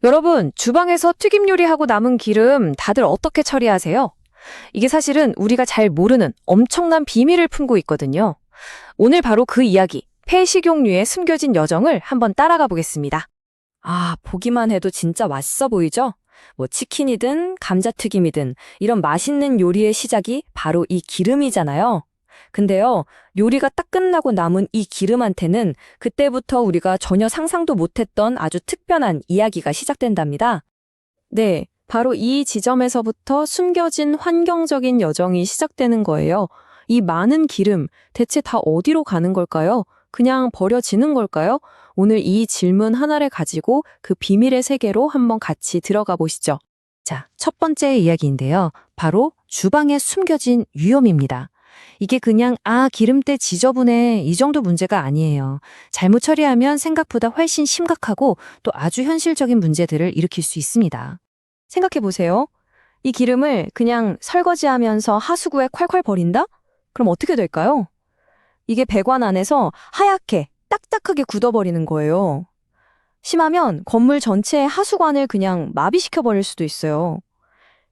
여러분, 주방에서 튀김 요리하고 남은 기름 다들 어떻게 처리하세요? 이게 사실은 우리가 잘 모르는 엄청난 비밀을 품고 있거든요. 오늘 바로 그 이야기, 폐식용유의 숨겨진 여정을 한번 따라가 보겠습니다. 아, 보기만 해도 진짜 맛있어 보이죠? 뭐 치킨이든 감자튀김이든 이런 맛있는 요리의 시작이 바로 이 기름이잖아요. 근데요, 요리가 딱 끝나고 남은 이 기름한테는 그때부터 우리가 전혀 상상도 못했던 아주 특별한 이야기가 시작된답니다. 네, 바로 이 지점에서부터 숨겨진 환경적인 여정이 시작되는 거예요. 이 많은 기름, 대체 다 어디로 가는 걸까요? 그냥 버려지는 걸까요? 오늘 이 질문 하나를 가지고 그 비밀의 세계로 한번 같이 들어가 보시죠. 자, 첫 번째 이야기인데요. 바로 주방에 숨겨진 위험입니다. 이게 그냥 기름때 지저분해 이 정도 문제가 아니에요. 잘못 처리하면 생각보다 훨씬 심각하고 또 아주 현실적인 문제들을 일으킬 수 있습니다. 생각해 보세요. 이 기름을 그냥 설거지하면서 하수구에 콸콸 버린다? 그럼 어떻게 될까요? 이게 배관 안에서 하얗게 딱딱하게 굳어버리는 거예요. 심하면 건물 전체의 하수관을 그냥 마비시켜 버릴 수도 있어요.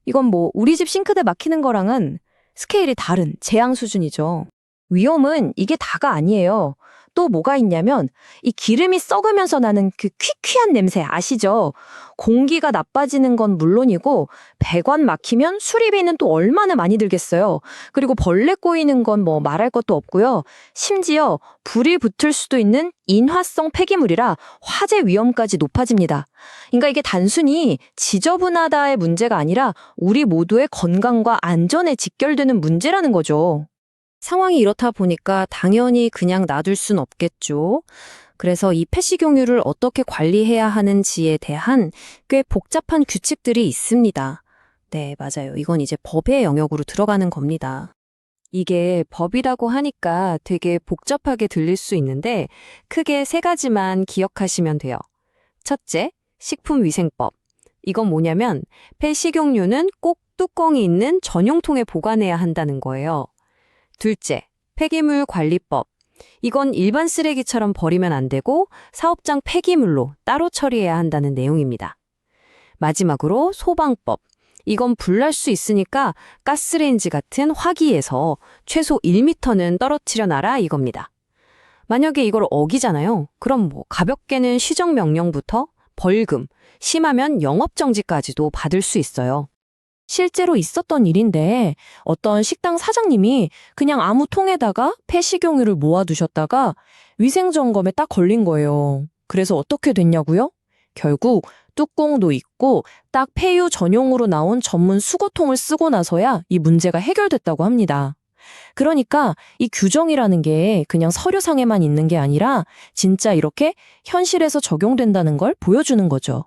이건 뭐 우리 집 싱크대 막히는 거랑은 스케일이 다른 재앙 수준이죠. 위험은 이게 다가 아니에요. 또 뭐가 있냐면 이 기름이 썩으면서 나는 그 퀴퀴한 냄새 아시죠? 공기가 나빠지는 건 물론이고 배관 막히면 수리비는 또 얼마나 많이 들겠어요. 그리고 벌레 꼬이는 건 뭐 말할 것도 없고요. 심지어 불이 붙을 수도 있는 인화성 폐기물이라 화재 위험까지 높아집니다. 그러니까 이게 단순히 지저분하다의 문제가 아니라 우리 모두의 건강과 안전에 직결되는 문제라는 거죠. 상황이 이렇다 보니까 당연히 그냥 놔둘 순 없겠죠. 그래서 이 폐식용유를 어떻게 관리해야 하는지에 대한 꽤 복잡한 규칙들이 있습니다. 네, 맞아요. 이건 이제 법의 영역으로 들어가는 겁니다. 이게 법이라고 하니까 되게 복잡하게 들릴 수 있는데 크게 세 가지만 기억하시면 돼요. 첫째, 식품위생법. 이건 뭐냐면 폐식용유는 꼭 뚜껑이 있는 전용통에 보관해야 한다는 거예요. 둘째, 폐기물 관리법. 이건 일반 쓰레기처럼 버리면 안 되고 사업장 폐기물로 따로 처리해야 한다는 내용입니다. 마지막으로 소방법. 이건 불날 수 있으니까 가스레인지 같은 화기에서 최소 1m는 떨어뜨려 놔라 이겁니다. 만약에 이걸 어기잖아요. 그럼 뭐 가볍게는 시정명령부터 벌금, 심하면 영업정지까지도 받을 수 있어요. 실제로 있었던 일인데 어떤 식당 사장님이 그냥 아무 통에다가 폐식용유를 모아두셨다가 위생점검에 딱 걸린 거예요. 그래서 어떻게 됐냐고요? 결국 뚜껑도 있고 딱 폐유 전용으로 나온 전문 수거통을 쓰고 나서야 이 문제가 해결됐다고 합니다. 그러니까 이 규정이라는 게 그냥 서류상에만 있는 게 아니라 진짜 이렇게 현실에서 적용된다는 걸 보여주는 거죠.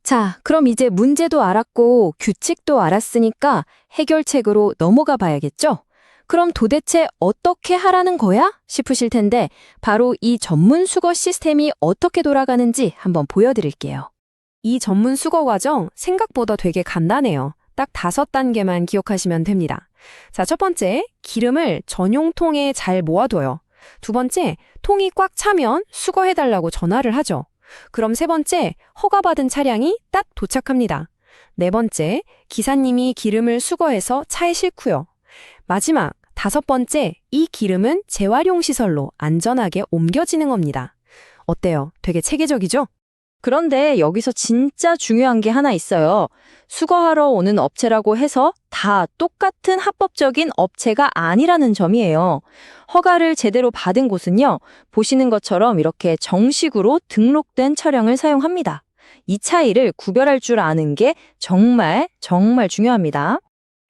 자, 그럼 이제 문제도 알았고 규칙도 알았으니까 해결책으로 넘어가 봐야겠죠? 그럼 도대체 어떻게 하라는 거야? 싶으실 텐데 바로 이 전문 수거 시스템이 어떻게 돌아가는지 한번 보여드릴게요. 이 전문 수거 과정 생각보다 되게 간단해요. 딱 5단계만 기억하시면 됩니다. 자, 첫 번째, 기름을 전용 통에 잘 모아둬요. 두 번째, 통이 꽉 차면 수거해달라고 전화를 하죠. 그럼 세 번째, 허가받은 차량이 딱 도착합니다. 네 번째, 기사님이 기름을 수거해서 차에 싣고요. 마지막, 5번째, 이 기름은 재활용 시설로 안전하게 옮겨지는 겁니다. 어때요? 되게 체계적이죠? 그런데 여기서 진짜 중요한 게 하나 있어요. 수거하러 오는 업체라고 해서 다 똑같은 합법적인 업체가 아니라는 점이에요. 허가를 제대로 받은 곳은요, 보시는 것처럼 이렇게 정식으로 등록된 차량을 사용합니다. 이 차이를 구별할 줄 아는 게 정말 중요합니다.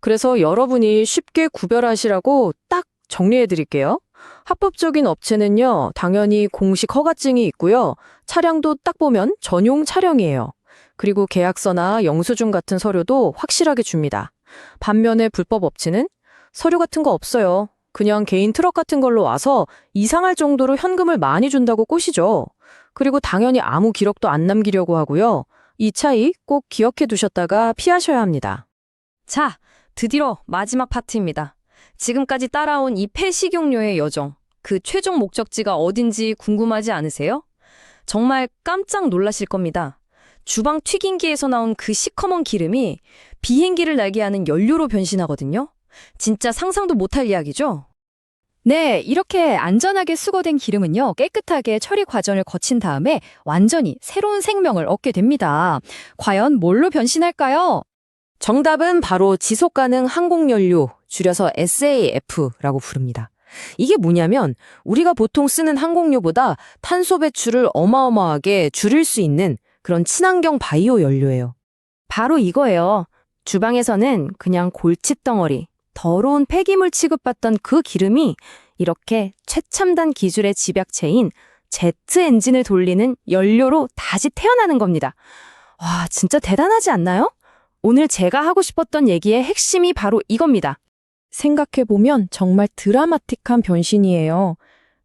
그래서 여러분이 쉽게 구별하시라고 딱 정리해 드릴게요. 합법적인 업체는요, 당연히 공식 허가증이 있고요. 차량도 딱 보면 전용 차량이에요. 그리고 계약서나 영수증 같은 서류도 확실하게 줍니다. 반면에 불법 업체는 서류 같은 거 없어요. 그냥 개인 트럭 같은 걸로 와서 이상할 정도로 현금을 많이 준다고 꼬시죠. 그리고 당연히 아무 기록도 안 남기려고 하고요. 이 차이 꼭 기억해 두셨다가 피하셔야 합니다. 자, 드디어 마지막 파트입니다. 지금까지 따라온 이 폐식용유의 여정, 그 최종 목적지가 어딘지 궁금하지 않으세요? 정말 깜짝 놀라실 겁니다. 주방 튀김기에서 나온 그 시커먼 기름이 비행기를 날게 하는 연료로 변신하거든요. 진짜 상상도 못할 이야기죠? 네, 이렇게 안전하게 수거된 기름은요, 깨끗하게 처리 과정을 거친 다음에 완전히 새로운 생명을 얻게 됩니다. 과연 뭘로 변신할까요? 정답은 바로 지속가능 항공연료, 줄여서 SAF라고 부릅니다. 이게 뭐냐면 우리가 보통 쓰는 항공료보다 탄소 배출을 어마어마하게 줄일 수 있는 그런 친환경 바이오 연료예요. 바로 이거예요. 주방에서는 그냥 골칫덩어리, 더러운 폐기물 취급받던 그 기름이 이렇게 최첨단 기술의 집약체인 제트 엔진을 돌리는 연료로 다시 태어나는 겁니다. 와, 진짜 대단하지 않나요? 오늘 제가 하고 싶었던 얘기의 핵심이 바로 이겁니다. 생각해보면 정말 드라마틱한 변신이에요.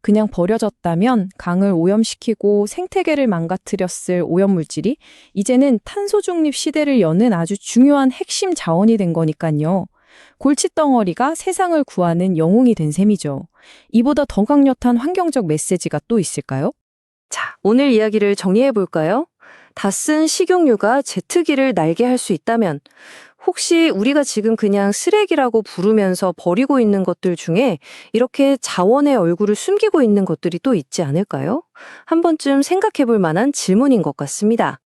그냥 버려졌다면 강을 오염시키고 생태계를 망가뜨렸을 오염물질이 이제는 탄소 중립 시대를 여는 아주 중요한 핵심 자원이 된 거니까요. 골칫덩어리가 세상을 구하는 영웅이 된 셈이죠. 이보다 더 강력한 환경적 메시지가 또 있을까요? 자, 오늘 이야기를 정리해볼까요? 다 쓴 식용유가 제트기를 날게 할 수 있다면 혹시 우리가 지금 그냥 쓰레기라고 부르면서 버리고 있는 것들 중에 이렇게 자원의 얼굴을 숨기고 있는 것들이 또 있지 않을까요? 한 번쯤 생각해 볼 만한 질문인 것 같습니다.